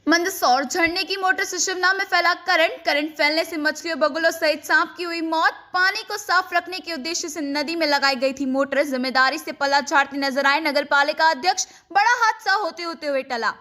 मंदसौर झरने की मोटर से शिमला में फैला करंट फैलने से मछलियों, बगुलों सहित सांप की हुई मौत। पानी को साफ रखने के उद्देश्य से नदी में लगाई गई थी मोटर, जिम्मेदारी से पल्ला झाड़ती नजर आए नगर पालिका अध्यक्ष। बड़ा हादसा होते हुए टला।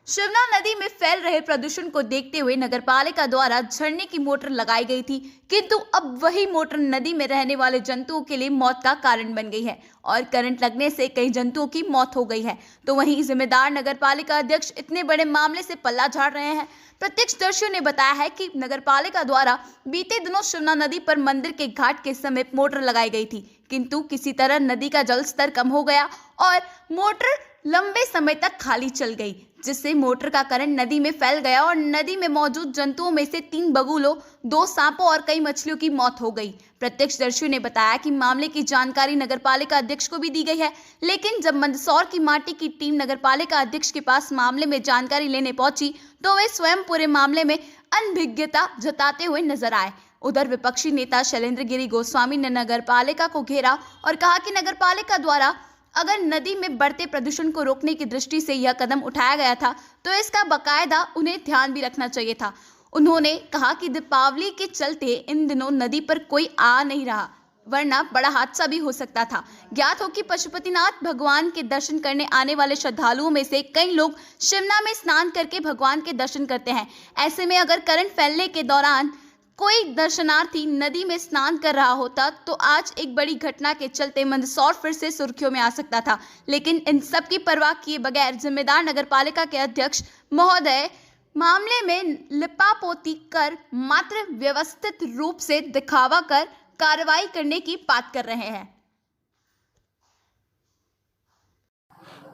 शिमला नदी में फैल रहे प्रदूषण को देखते हुए नगर पालिका द्वारा झरने की मोटर लगाई गई थी, किंतु अब वही मोटर नदी में रहने वाले जंतुओं के लिए मौत का कारण बन गई है और करंट लगने से कई जंतुओं की मौत हो गई है। तो वहीं जिम्मेदार नगर पालिका अध्यक्ष इतने बड़े मामले से पल्ला झाड़ रहे हैं। प्रत्यक्षदर्शियों ने बताया है कि नगर पालिका द्वारा बीते दिनों शिमला नदी पर मंदिर के घाट के समीप मोटर लगाई गई थी, किंतु किसी तरह नदी का जल स्तर कम हो गया और मोटर लंबे समय तक खाली चल गई, जिससे मोटर का करंट नदी में फैल गया और नदी में मौजूद जंतुओं में से 3 बगुलों, 2 सांपों और कई मछलियों की मौत हो गई। प्रत्यक्षदर्शियों ने बताया कि मामले की जानकारी नगरपालिका अध्यक्ष को भी दी गई है, लेकिन जब मंदसौर की माटी की टीम नगरपालिका अध्यक्ष के पास मामले में जानकारी लेने पहुंची तो वे स्वयं पूरे मामले में अनभिज्ञता जताते हुए नजर आए। उधर विपक्षी नेता शैलेंद्र गिरी गोस्वामी ने नगरपालिका को घेरा और कहा कि नगरपालिका द्वारा अगर नदी में बढ़ते प्रदूषण को रोकने की दृष्टि से यह कदम उठाया गया था तो इसका बकायदा उन्हें ध्यान भी रखना चाहिए था। उन्होंने कहा कि दीपावली के चलते इन दिनों नदी पर कोई आ नहीं रहा, वरना बड़ा हादसा भी हो सकता था। ज्ञात हो कि पशुपतिनाथ भगवान के दर्शन करने आने वाले श्रद्धालुओं में से कई लोग शिमला में स्नान करके भगवान के दर्शन करते हैं। ऐसे में अगर करंट फैलने के दौरान कोई दर्शनार्थी नदी में स्नान कर रहा होता तो आज एक बड़ी घटना के चलते मंदसौर फिर से सुर्खियों में आ सकता था। लेकिन इन सब की परवाह किए बगैर जिम्मेदार नगरपालिका के अध्यक्ष महोदय मामले में लिपापोती कर मात्र व्यवस्थित रूप से दिखावा कर कार्रवाई करने की बात कर रहे हैं।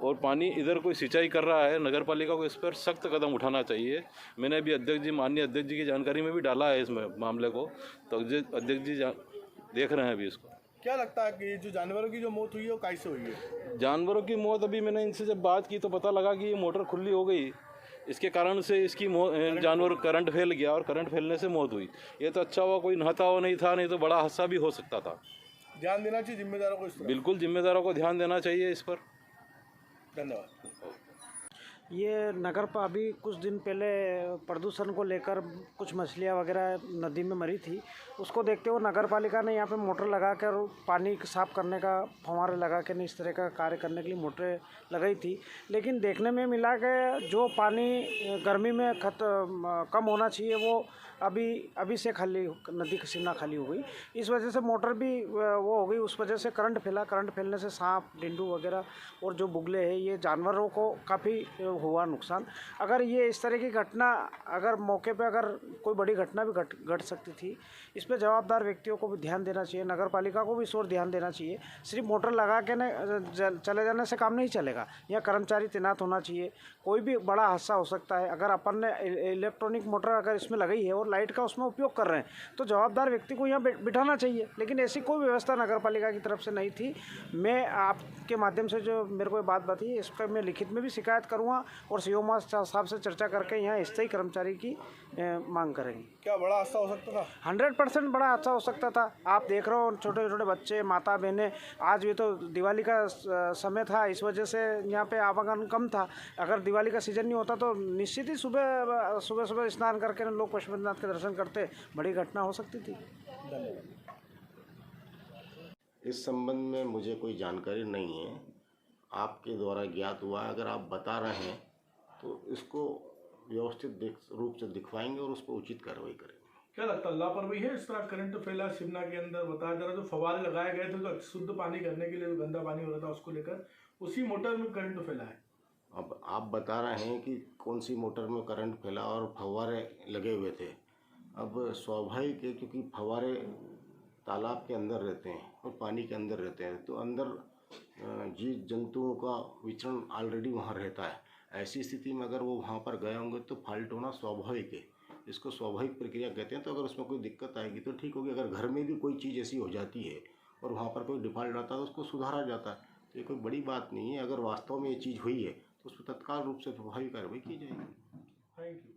और पानी इधर कोई सिंचाई कर रहा है, नगर पालिका को इस पर सख्त कदम उठाना चाहिए। मैंने अभी माननीय अध्यक्ष जी की जानकारी में भी डाला है इस मामले को, तो अध्यक्ष जी देख रहे हैं अभी इसको। क्या लगता है कि जो जानवरों की जो मौत हुई है वो कैसे हुई है? जानवरों की मौत अभी मैंने इनसे जब बात की तो पता लगा कि ये मोटर खुली हो गई, इसके कारण से इसकी जानवर करंट फैल गया और करंट फैलने से मौत हुई। ये तो अच्छा हुआ कोई नहाता हुआ नहीं था, नहीं तो बड़ा हादसा भी हो सकता था। ध्यान देना चाहिए जिम्मेदारों को इस पर। बिल्कुल जिम्मेदारों को ध्यान देना चाहिए इस पर। धन्यवाद। ये नगर पर अभी कुछ दिन पहले प्रदूषण को लेकर कुछ मछलियाँ वगैरह नदी में मरी थी, उसको देखते हुए नगर पालिका ने यहाँ पे मोटर लगा कर पानी साफ़ करने का फव्वारे लगा कर इस तरह का कार्य करने के लिए मोटरें लगाई थी। लेकिन देखने में मिला कि जो पानी गर्मी में कम होना चाहिए वो अभी से खाली नदी शिमला खाली हो गई। इस वजह से मोटर भी वो हो गई, उस वजह से करंट फैला। करंट फैलने से सांप, डेंगू वगैरह और जो बुगले हैं ये जानवरों को काफ़ी हुआ नुकसान। अगर ये इस तरह की घटना अगर मौके पे अगर कोई बड़ी घटना भी घट सकती थी, इस पर जवाबदार व्यक्तियों को भी ध्यान देना चाहिए, नगर पालिका को भी इस ओर ध्यान देना चाहिए। सिर्फ मोटर लगा के चले जाने से काम नहीं चलेगा, यहाँ कर्मचारी तैनात होना चाहिए। कोई भी बड़ा हादसा हो सकता है। अगर अपन ने इलेक्ट्रॉनिक मोटर अगर इसमें लगाई है और लाइट का उसमें उपयोग कर रहे हैं तो जवाबदार व्यक्ति को यहाँ बिठाना चाहिए, लेकिन ऐसी कोई व्यवस्था नगर पालिका की तरफ से नहीं थी। मैं आपके माध्यम से जो मेरे को बात बताई इस पर मैं लिखित में भी शिकायत करूँगा और सीओ साहब से चर्चा करके यहाँ स्थायी कर्मचारी की मांग करेंगे। क्या बड़ा हादसा हो सकता था? 100% बड़ा हादसा हो सकता था। आप देख रहे हो छोटे छोटे बच्चे, माता बहनें, आज भी तो दिवाली का समय था, इस वजह से यहाँ पे आवागमन कम था। अगर दिवाली का सीजन नहीं होता तो निश्चित ही सुबह स्नान करके लोग पशुपतिनाथ के दर्शन करते, बड़ी घटना हो सकती थी। इस संबंध में मुझे कोई जानकारी नहीं है, आपके द्वारा ज्ञात हुआ। अगर आप बता रहे हैं तो इसको व्यवस्थित रूप से दिखवाएंगे और उस पर उचित कार्रवाई करेंगे। क्या लगता है लापरवाही है? इस तरह करंट फैला शिमला के अंदर, बताया जा रहा है जो फव्वारे लगाए गए थे तो शुद्ध पानी करने के लिए जो गंदा पानी हो रहा था उसको लेकर, उसी मोटर में करंट फैला है। अब आप बता रहे हैं कि कौन सी मोटर में करंट फैला और फव्वारे लगे हुए थे। अब स्वाभाविक है क्योंकि फव्वारे तालाब के अंदर रहते हैं और पानी के अंदर रहते हैं, तो अंदर जीव जंतुओं का विचरण ऑलरेडी वहाँ रहता है। ऐसी स्थिति में अगर वो वहाँ पर गए होंगे तो फॉल्ट होना स्वाभाविक है, इसको स्वाभाविक प्रक्रिया कहते हैं। तो अगर उसमें कोई दिक्कत आएगी तो ठीक होगी। अगर घर में भी कोई चीज़ ऐसी हो जाती है और वहाँ पर कोई डिफॉल्ट आता है तो उसको सुधारा जाता है, तो ये कोई बड़ी बात नहीं है। अगर वास्तव में ये चीज़ हुई है तो उस पर तत्काल रूप से प्रभावी कार्रवाई की जाएगी। Thank you.